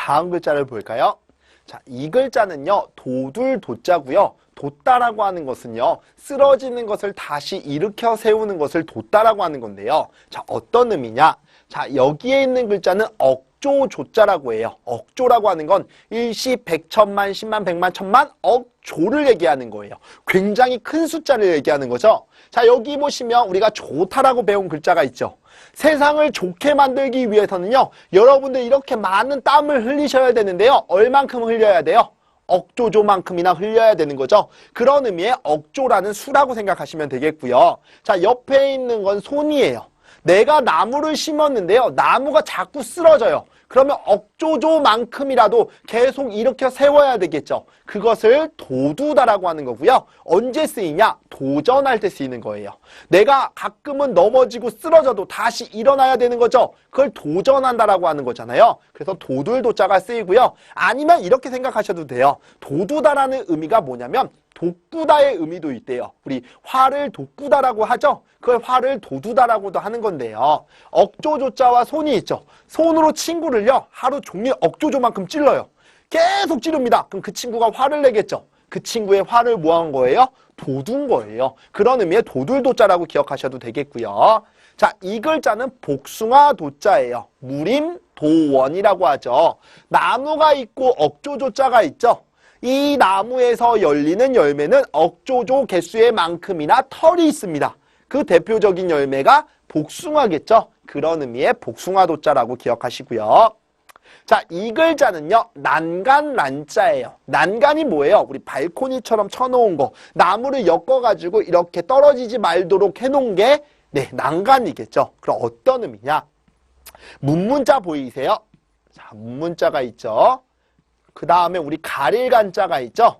다음 글자를 볼까요? 자, 이 글자는요, 도둘 도자고요. 돋다라고 하는 것은요, 쓰러지는 것을 다시 일으켜 세우는 것을 돋다라고 하는 건데요. 자, 어떤 의미냐? 자, 여기에 있는 글자는 억조 조자라고 해요. 억조라고 하는 건 일시, 백천만, 십만, 백만, 천만, 억조를 얘기하는 거예요. 굉장히 큰 숫자를 얘기하는 거죠. 자, 여기 보시면 우리가 좋다라고 배운 글자가 있죠. 세상을 좋게 만들기 위해서는요, 여러분들 이렇게 많은 땀을 흘리셔야 되는데요. 얼만큼 흘려야 돼요? 억조조만큼이나 흘려야 되는 거죠. 그런 의미의 억조라는 수라고 생각하시면 되겠고요. 자, 옆에 있는 건 손이에요. 내가 나무를 심었는데요. 나무가 자꾸 쓰러져요. 그러면 억조조만큼이라도 계속 일으켜 세워야 되겠죠. 그것을 도두다라고 하는 거고요. 언제 쓰이냐? 도전할 때 쓰이는 거예요. 내가 가끔은 넘어지고 쓰러져도 다시 일어나야 되는 거죠. 그걸 도전한다라고 하는 거잖아요. 그래서 도둘도자가 쓰이고요. 아니면 이렇게 생각하셔도 돼요. 도두다라는 의미가 뭐냐면 돋구다의 의미도 있대요. 우리 활을 돋구다라고 하죠. 그걸 활을 도두다라고도 하는 건데요. 억조조자와 손이 있죠. 손으로 친구를요, 하루 종일 억조조만큼 찔러요. 계속 찌릅니다. 그럼 그 친구가 화를 내겠죠. 그 친구의 화를 뭐 한 거예요? 돋운 거예요. 그런 의미의 도둘도자라고 기억하셔도 되겠고요. 자, 이 글자는 복숭아 도자예요. 무림도원이라고 하죠. 나무가 있고 억조조자가 있죠. 이 나무에서 열리는 열매는 억조조 개수의 만큼이나 털이 있습니다. 그 대표적인 열매가 복숭아겠죠. 그런 의미의 복숭아도자라고 기억하시고요. 자, 이 글자는요, 난간란자예요. 난간이 뭐예요? 우리 발코니처럼 쳐놓은 거, 나무를 엮어가지고 이렇게 떨어지지 말도록 해놓은 게 난간이겠죠. 그럼 어떤 의미냐? 문문자 보이세요? 자, 문문자가 있죠. 그 다음에 우리 가릴 간자가 있죠.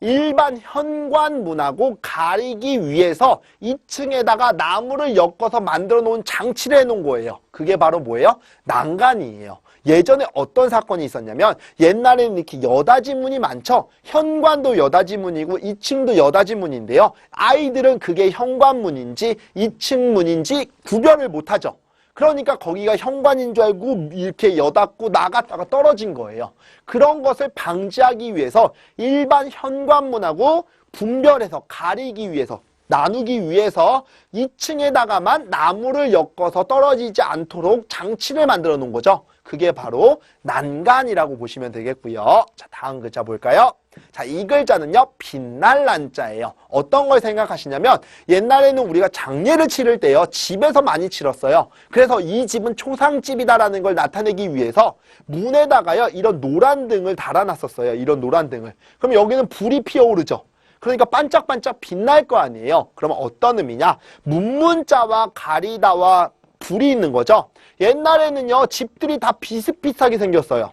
일반 현관문하고 가리기 위해서 2층에다가 나무를 엮어서 만들어 놓은 장치를 해놓은 거예요. 그게 바로 뭐예요? 난간이에요. 예전에 어떤 사건이 있었냐면 옛날에는 이렇게 여닫이문이 많죠. 현관도 여닫이문이고 2층도 여닫이문인데요. 아이들은 그게 현관문인지 2층 문인지 구별을 못하죠. 그러니까 거기가 현관인 줄 알고 이렇게 여닫고 나갔다가 떨어진 거예요. 그런 것을 방지하기 위해서 일반 현관문하고 분별해서 가리기 위해서 나누기 위해서 2층에다가만 나무를 엮어서 떨어지지 않도록 장치를 만들어 놓은 거죠. 그게 바로 난간이라고 보시면 되겠고요. 자, 다음 글자 볼까요? 자, 이 글자는요, 빛날 난자예요. 어떤 걸 생각하시냐면 옛날에는 우리가 장례를 치를 때요, 집에서 많이 치렀어요. 그래서 이 집은 초상집이다라는 걸 나타내기 위해서 문에다가요, 이런 노란 등을 달아놨었어요. 이런 노란 등을. 그럼 여기는 불이 피어오르죠. 그러니까 반짝반짝 빛날 거 아니에요. 그러면 어떤 의미냐? 문문자와 가리다와 불이 있는 거죠. 옛날에는요, 집들이 다 비슷비슷하게 생겼어요.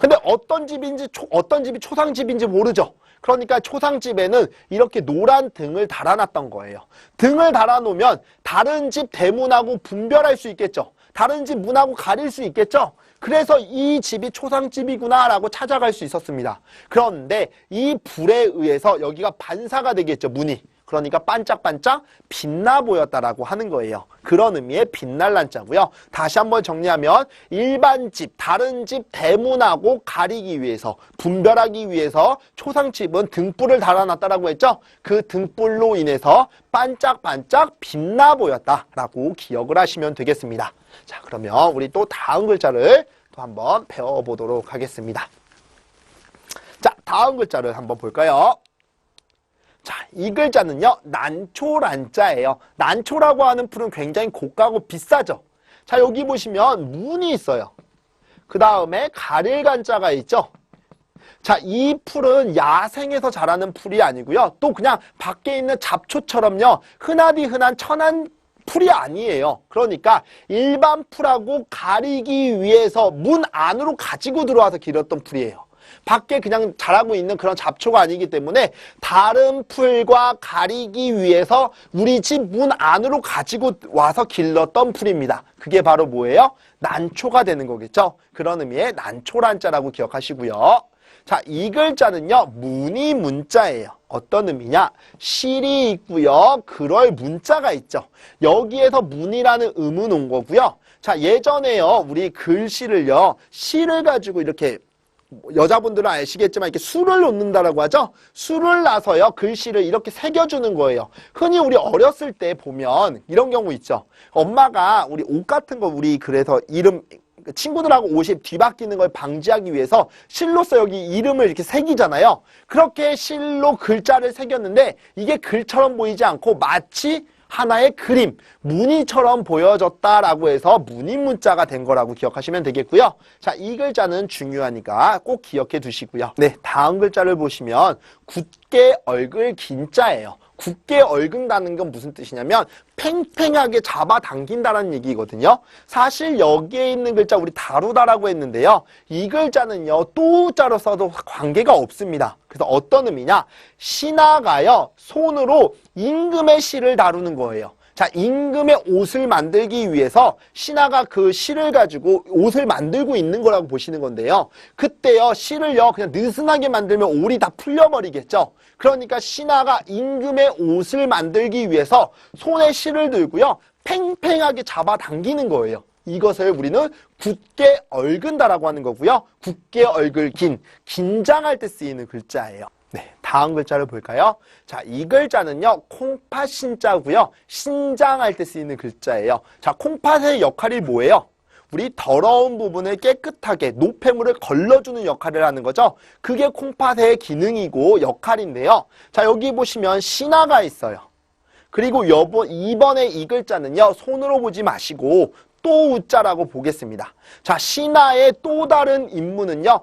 근데 어떤 집이 초상집인지 모르죠. 그러니까 초상집에는 이렇게 노란 등을 달아놨던 거예요. 등을 달아놓으면 다른 집 대문하고 분별할 수 있겠죠. 다른 집 문하고 가릴 수 있겠죠. 그래서 이 집이 초상집이구나 라고 찾아갈 수 있었습니다. 그런데 이 불에 의해서 여기가 반사가 되겠죠, 문이. 그러니까 반짝반짝 빛나 보였다라고 하는 거예요. 그런 의미의 빛날 난자고요. 다시 한번 정리하면 일반 집, 다른 집 대문하고 가리기 위해서, 분별하기 위해서 초상집은 등불을 달아놨다라고 했죠. 그 등불로 인해서 반짝반짝 빛나 보였다라고 기억을 하시면 되겠습니다. 자, 그러면 우리 또 다음 글자를 또 한번 배워보도록 하겠습니다. 자, 다음 글자를 한번 볼까요? 자, 이 글자는요, 난초란자예요. 난초라고 하는 풀은 굉장히 고가고 비싸죠. 자, 여기 보시면 문이 있어요. 그 다음에 가릴간자가 있죠. 자, 이 풀은 야생에서 자라는 풀이 아니고요. 또 그냥 밖에 있는 잡초처럼요, 흔하디 흔한 천한 풀이 아니에요. 그러니까 일반 풀하고 가리기 위해서 문 안으로 가지고 들어와서 길렀던 풀이에요. 밖에 그냥 자라고 있는 그런 잡초가 아니기 때문에 다른 풀과 가리기 위해서 우리 집 문 안으로 가지고 와서 길렀던 풀입니다. 그게 바로 뭐예요? 난초가 되는 거겠죠. 그런 의미의 난초란자라고 기억하시고요. 자, 이 글자는요, 문이 문자예요. 어떤 의미냐? 실이 있고요, 그럴 문자가 있죠. 여기에서 문이라는 음은 온 거고요. 자, 예전에요, 우리 글씨를요, 시를 가지고 이렇게, 여자분들은 아시겠지만 이렇게 술을 놓는다라고 하죠. 술을 놔서요, 글씨를 이렇게 새겨주는 거예요. 흔히 우리 어렸을 때 보면 이런 경우 있죠. 엄마가 우리 옷 같은 거, 우리 그래서 이름, 친구들하고 옷이 뒤바뀌는 걸 방지하기 위해서 실로써 여기 이름을 이렇게 새기잖아요. 그렇게 실로 글자를 새겼는데 이게 글처럼 보이지 않고 마치 하나의 그림, 무늬처럼 보여졌다라고 해서 무늬문자가 된 거라고 기억하시면 되겠고요. 자, 이 글자는 중요하니까 꼭 기억해 두시고요. 네, 다음 글자를 보시면 굳게 얽을 긴자예요. 굳게 얽은다는 건 무슨 뜻이냐면 팽팽하게 잡아당긴다는 얘기거든요. 사실 여기에 있는 글자 우리 다루다라고 했는데요. 이 글자는요, 또자로 써도 관계가 없습니다. 그래서 어떤 의미냐? 신하가요, 손으로 임금의 실을 다루는 거예요. 자, 임금의 옷을 만들기 위해서 신하가 그 실을 가지고 옷을 만들고 있는 거라고 보시는 건데요. 그때요, 실을요, 그냥 느슨하게 만들면 올이 다 풀려버리겠죠. 그러니까 신하가 임금의 옷을 만들기 위해서 손에 실을 들고요, 팽팽하게 잡아당기는 거예요. 이것을 우리는 굳게 얽은다라고 하는 거고요. 굳게 얽을 긴장할 때 쓰이는 글자예요. 네, 다음 글자를 볼까요? 자, 이 글자는요, 콩팥 신자고요. 신장할 때 쓰이는 글자예요. 자, 콩팥의 역할이 뭐예요? 우리 더러운 부분을 깨끗하게 노폐물을 걸러주는 역할을 하는 거죠. 그게 콩팥의 기능이고 역할인데요. 자, 여기 보시면 신하가 있어요. 그리고 이번에 이 글자는요, 손으로 보지 마시고 또 우자라고 보겠습니다. 자, 신하의 또 다른 임무는요,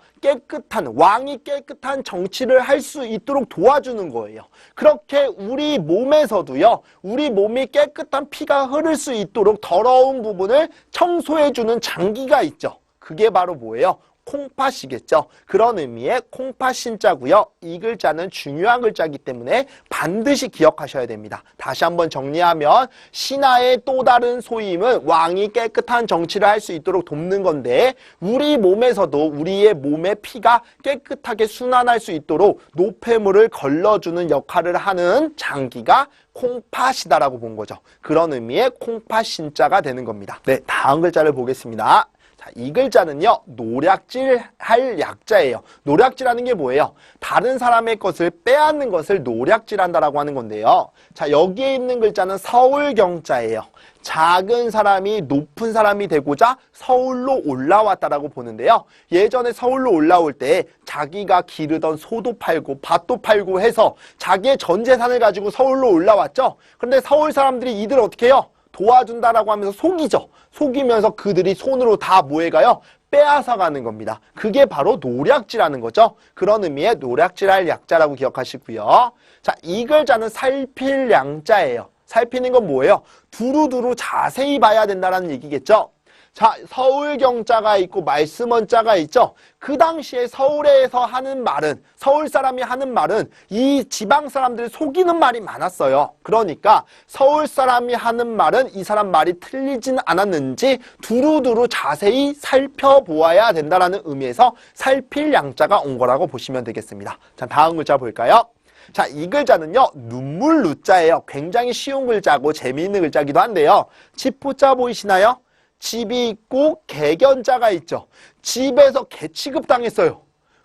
왕이 깨끗한 정치를 할 수 있도록 도와주는 거예요. 그렇게 우리 몸에서도요, 우리 몸이 깨끗한 피가 흐를 수 있도록 더러운 부분을 청소해주는 장기가 있죠. 그게 바로 뭐예요? 콩팥이겠죠. 그런 의미의 콩팥 신자고요. 이 글자는 중요한 글자이기 때문에 반드시 기억하셔야 됩니다. 다시 한번 정리하면 신하의 또 다른 소임은 왕이 깨끗한 정치를 할 수 있도록 돕는 건데 우리 몸에서도 우리의 몸의 피가 깨끗하게 순환할 수 있도록 노폐물을 걸러주는 역할을 하는 장기가 콩팥이다라고 본 거죠. 그런 의미의 콩팥 신자가 되는 겁니다. 네, 다음 글자를 보겠습니다. 자, 이 글자는요, 노략질할 약자예요. 노략질하는 게 뭐예요? 다른 사람의 것을 빼앗는 것을 노략질한다라고 하는 건데요. 자, 여기에 있는 글자는 서울경자예요. 작은 사람이 높은 사람이 되고자 서울로 올라왔다라고 보는데요. 예전에 서울로 올라올 때 자기가 기르던 소도 팔고 밭도 팔고 해서 자기의 전 재산을 가지고 서울로 올라왔죠. 그런데 서울 사람들이 이들 어떻게 해요? 도와준다라고 하면서 속이죠. 속이면서 그들이 손으로 다 뭐해가요? 빼앗아 가는 겁니다. 그게 바로 노략질하는 거죠. 그런 의미의 노략질할 약자라고 기억하시고요. 자, 이 글자는 살필 양자예요. 살피는 건 뭐예요? 두루두루 자세히 봐야 된다는 얘기겠죠. 자, 서울경자가 있고 말씀원자가 있죠. 그 당시에 서울에서 하는 말은, 서울 사람이 하는 말은 이 지방 사람들을 속이는 말이 많았어요. 그러니까 서울 사람이 하는 말은 이 사람 말이 틀리진 않았는지 두루두루 자세히 살펴보아야 된다는 의미에서 살필 양자가 온 거라고 보시면 되겠습니다. 자, 다음 글자 볼까요? 자, 이 글자는요, 눈물 루자예요. 굉장히 쉬운 글자고 재미있는 글자기도 한데요. 지포자 보이시나요? 집이 있고 개견자가 있죠. 집에서 개 취급당했어요.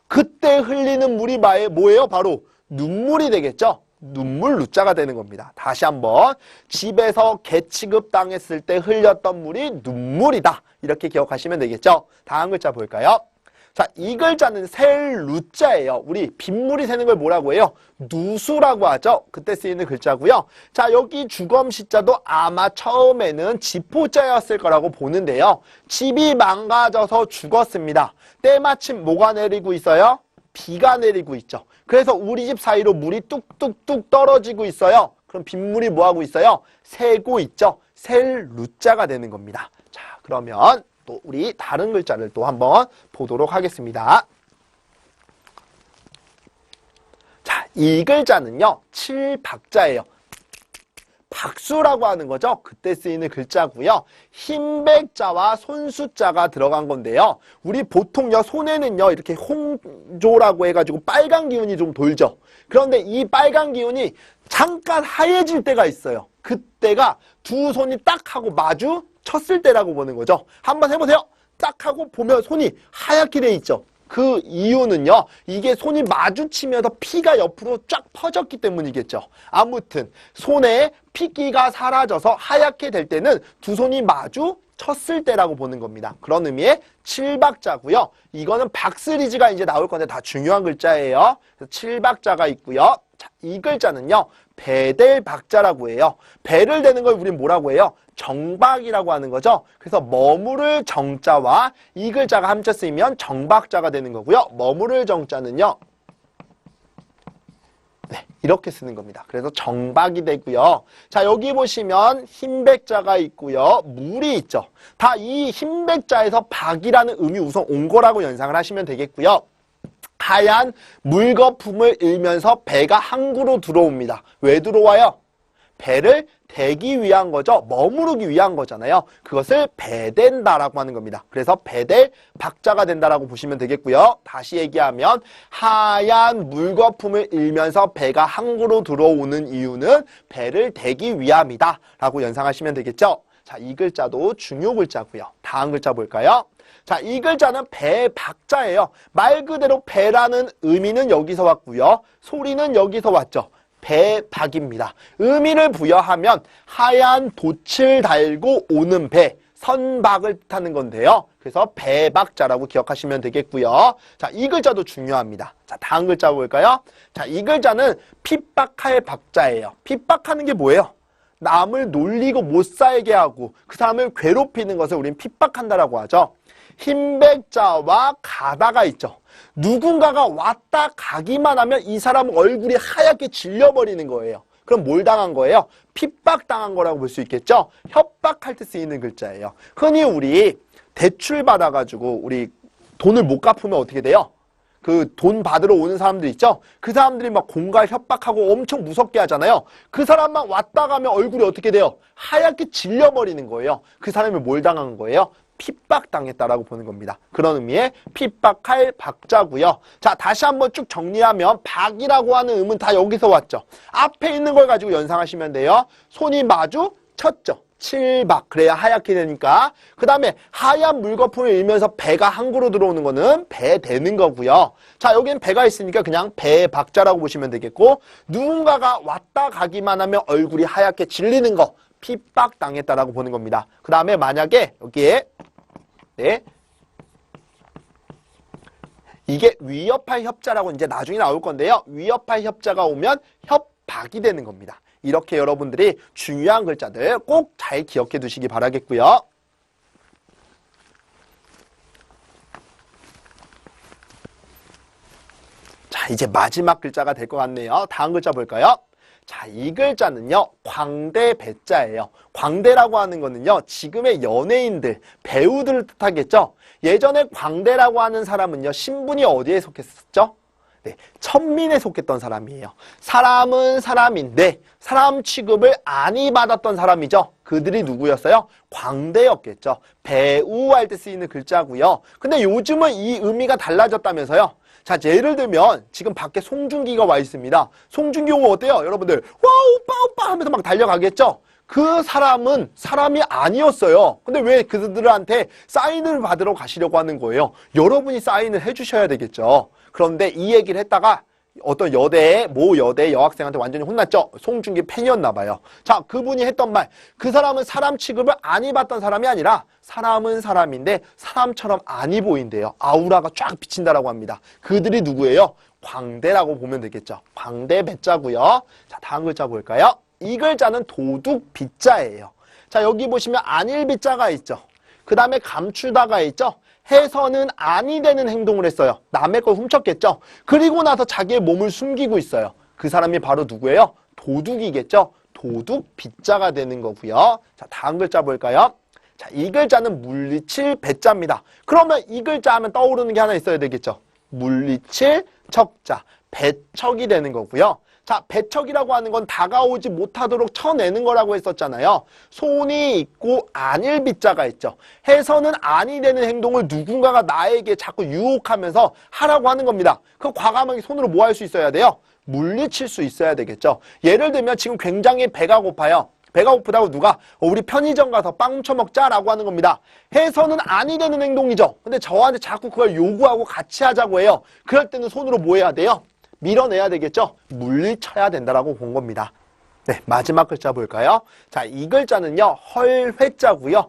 그때 흘리는 물이 뭐예요? 바로 눈물이 되겠죠. 눈물 루자가 되는 겁니다. 다시 한번 집에서 개 취급당했을 때 흘렸던 물이 눈물이다. 이렇게 기억하시면 되겠죠. 다음 글자 볼까요? 자, 이 글자는 셀 루자예요. 우리 빗물이 새는 걸 뭐라고 해요? 누수라고 하죠. 그때 쓰이는 글자고요. 자, 여기 주검시자도 아마 처음에는 지포자였을 거라고 보는데요. 집이 망가져서 죽었습니다. 때마침 뭐가 내리고 있어요? 비가 내리고 있죠. 그래서 우리 집 사이로 물이 뚝뚝뚝 떨어지고 있어요. 그럼 빗물이 뭐하고 있어요? 새고 있죠. 셀 루자가 되는 겁니다. 자, 그러면 또 우리 다른 글자를 또 한번 보도록 하겠습니다. 자, 이 글자는요, 칠박자예요. 박수라고 하는 거죠. 그때 쓰이는 글자고요. 흰백자와 손수자가 들어간 건데요. 우리 보통요, 손에는요, 이렇게 홍조라고 해가지고 빨간 기운이 좀 돌죠. 그런데 이 빨간 기운이 잠깐 하얘질 때가 있어요. 그때가 두 손이 딱 하고 마주쳤을 때라고 보는 거죠. 한번 해보세요. 딱 하고 보면 손이 하얗게 돼 있죠. 그 이유는요, 이게 손이 마주치면서 피가 옆으로 쫙 퍼졌기 때문이겠죠. 아무튼 손에 피기가 사라져서 하얗게 될 때는 두 손이 마주쳤을 때라고 보는 겁니다. 그런 의미의 칠박자고요. 이거는 박스리즈가 이제 나올 건데 다 중요한 글자예요. 그래서 칠박자가 있고요. 자, 이 글자는요, 배댈 박자라고 해요. 배를 대는 걸 우린 뭐라고 해요? 정박이라고 하는 거죠. 그래서 머무를 정자와 이 글자가 함께 쓰이면 정박자가 되는 거고요. 머무를 정자는요, 네, 이렇게 쓰는 겁니다. 그래서 정박이 되고요. 자, 여기 보시면 흰백자가 있고요. 물이 있죠. 다 이 흰백자에서 박이라는 음이 우선 온 거라고 연상을 하시면 되겠고요. 하얀 물거품을 일면서 배가 항구로 들어옵니다. 왜 들어와요? 배를 대기 위한 거죠. 머무르기 위한 거잖아요. 그것을 배댄다라고 하는 겁니다. 그래서 배댈 박자가 된다라고 보시면 되겠고요. 다시 얘기하면 하얀 물거품을 일면서 배가 항구로 들어오는 이유는 배를 대기 위함이다 라고 연상하시면 되겠죠. 자, 이 글자도 중요 글자고요. 다음 글자 볼까요? 자, 이 글자는 배 박자예요. 말 그대로 배라는 의미는 여기서 왔고요. 소리는 여기서 왔죠. 배박입니다. 의미를 부여하면 하얀 돛을 달고 오는 배, 선박을 뜻하는 건데요. 그래서 배박자라고 기억하시면 되겠고요. 자, 이 글자도 중요합니다. 자, 다음 글자 볼까요? 자, 이 글자는 핍박할 박자예요. 핍박하는 게 뭐예요? 남을 놀리고 못 살게 하고 그 사람을 괴롭히는 것을 우린 핍박한다라고 하죠. 흰백자와 가다가 있죠. 누군가가 왔다 가기만 하면 이 사람 얼굴이 하얗게 질려버리는 거예요. 그럼 뭘 당한 거예요? 핍박당한 거라고 볼 수 있겠죠? 협박할 때 쓰이는 글자예요. 흔히 우리 대출 받아가지고 우리 돈을 못 갚으면 어떻게 돼요? 그 돈 받으러 오는 사람들 있죠? 그 사람들이 막 공갈 협박하고 엄청 무섭게 하잖아요. 그 사람만 왔다 가면 얼굴이 어떻게 돼요? 하얗게 질려버리는 거예요. 그 사람이 뭘 당한 거예요? 핍박당했다라고 보는 겁니다. 그런 의미의 핍박할 박자고요. 자, 다시 한번 쭉 정리하면 박이라고 하는 음은 다 여기서 왔죠. 앞에 있는 걸 가지고 연상하시면 돼요. 손이 마주쳤죠. 칠박. 그래야 하얗게 되니까. 그 다음에 하얀 물거품을 일면서 배가 항구로 들어오는 거는 배 되는 거고요. 자, 여기는 배가 있으니까 그냥 배 박자라고 보시면 되겠고, 누군가가 왔다 가기만 하면 얼굴이 하얗게 질리는 거 핍박당했다라고 보는 겁니다. 그 다음에 만약에 여기에 네, 이게 위협할 협자라고 이제 나중에 나올 건데요. 위협할 협자가 오면 협박이 되는 겁니다. 이렇게 여러분들이 중요한 글자들 꼭 잘 기억해 두시기 바라겠고요. 자, 이제 마지막 글자가 될 것 같네요. 다음 글자 볼까요? 자, 이 글자는요, 광대 배자예요. 광대라고 하는 거는요, 지금의 연예인들, 배우들을 뜻하겠죠? 예전에 광대라고 하는 사람은요, 신분이 어디에 속했었죠? 네, 천민에 속했던 사람이에요. 사람은 사람인데, 사람 취급을 안이 받았던 사람이죠. 그들이 누구였어요? 광대였겠죠. 배우할 때 쓰이는 글자고요. 근데 요즘은 이 의미가 달라졌다면서요? 자, 예를 들면 지금 밖에 송중기가 와 있습니다. 송중기 오면 어때요? 여러분들 와 오빠 오빠 하면서 막 달려가겠죠? 그 사람은 사람이 아니었어요. 근데 왜 그들한테 사인을 받으러 가시려고 하는 거예요? 여러분이 사인을 해주셔야 되겠죠. 그런데 이 얘기를 했다가 어떤 모 여대 여학생한테 완전히 혼났죠. 송중기 팬이었나 봐요. 자, 그분이 했던 말, 그 사람은 사람 취급을 안이 받던 사람이 아니라 사람은 사람인데 사람처럼 안이 보인대요. 아우라가 쫙 비친다라고 합니다. 그들이 누구예요? 광대라고 보면 되겠죠. 광대 배자고요. 자, 다음 글자 볼까요? 이 글자는 도둑 빗자예요. 자, 여기 보시면 안일 빗자가 있죠. 그 다음에 감추다가 있죠. 해서는 아니 되는 행동을 했어요. 남의 걸 훔쳤겠죠. 그리고 나서 자기의 몸을 숨기고 있어요. 그 사람이 바로 누구예요? 도둑이겠죠. 도둑 빗자가 되는 거고요. 자, 다음 글자 볼까요? 자, 이 글자는 물리칠 배자입니다. 그러면 이 글자 하면 떠오르는 게 하나 있어야 되겠죠. 물리칠 척자, 배척이 되는 거고요. 자, 배척이라고 하는 건 다가오지 못하도록 쳐내는 거라고 했었잖아요. 손이 있고 안일 빗자가 있죠. 해서는 아니 되는 행동을 누군가가 나에게 자꾸 유혹하면서 하라고 하는 겁니다. 그 과감하게 손으로 뭐 할 수 있어야 돼요? 물리칠 수 있어야 되겠죠. 예를 들면 지금 굉장히 배가 고파요. 배가 고프다고 누가 우리 편의점 가서 빵 훔쳐 먹자라고 하는 겁니다. 해서는 아니 되는 행동이죠. 근데 저한테 자꾸 그걸 요구하고 같이 하자고 해요. 그럴 때는 손으로 뭐 해야 돼요? 밀어내야 되겠죠? 물리쳐야 된다라고 본 겁니다. 네, 마지막 글자 볼까요? 자, 이 글자는요, 헐회자고요.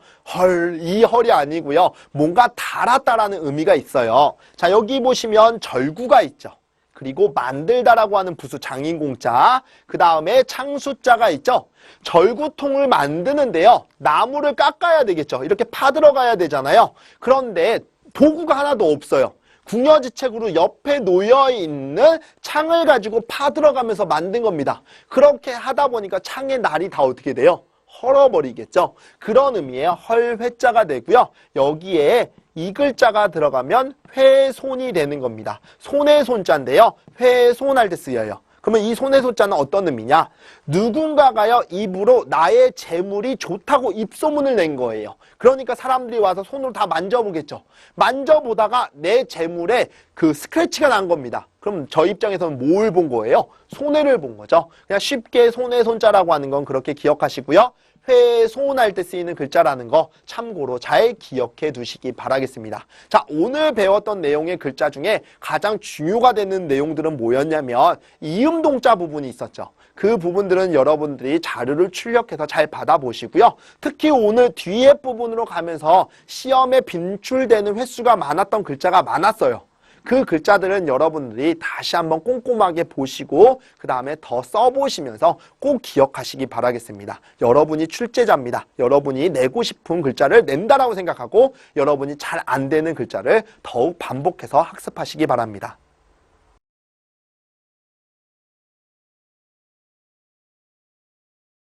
이 헐이 아니고요. 뭔가 달았다라는 의미가 있어요. 자, 여기 보시면 절구가 있죠. 그리고 만들다라고 하는 부수 장인공자, 그 다음에 창수자가 있죠. 절구통을 만드는데요. 나무를 깎아야 되겠죠. 이렇게 파들어가야 되잖아요. 그런데 도구가 하나도 없어요. 궁여지책으로 옆에 놓여있는 창을 가지고 파들어가면서 만든 겁니다. 그렇게 하다 보니까 창의 날이 다 어떻게 돼요? 헐어버리겠죠. 그런 의미의 헐회자가 되고요. 여기에 이 글자가 들어가면 회손이 되는 겁니다. 손의 손자인데요. 회손할 때 쓰여요. 그러면 이 손의 손자는 어떤 의미냐? 누군가가요, 입으로 나의 재물이 좋다고 입소문을 낸 거예요. 그러니까 사람들이 와서 손으로 다 만져보겠죠. 만져보다가 내 재물에 그 스크래치가 난 겁니다. 그럼 저 입장에서는 뭘 본 거예요? 손해를 본 거죠. 그냥 쉽게 손의 손자라고 하는 건 그렇게 기억하시고요. 회손할 때 쓰이는 글자라는 거 참고로 잘 기억해 두시기 바라겠습니다. 자, 오늘 배웠던 내용의 글자 중에 가장 중요가 되는 내용들은 뭐였냐면 이음동자 부분이 있었죠. 그 부분들은 여러분들이 자료를 출력해서 잘 받아보시고요. 특히 오늘 뒤에 부분으로 가면서 시험에 빈출되는 횟수가 많았던 글자가 많았어요. 그 글자들은 여러분들이 다시 한번 꼼꼼하게 보시고 그 다음에 더 써보시면서 꼭 기억하시기 바라겠습니다. 여러분이 출제자입니다. 여러분이 내고 싶은 글자를 낸다라고 생각하고 여러분이 잘 안 되는 글자를 더욱 반복해서 학습하시기 바랍니다.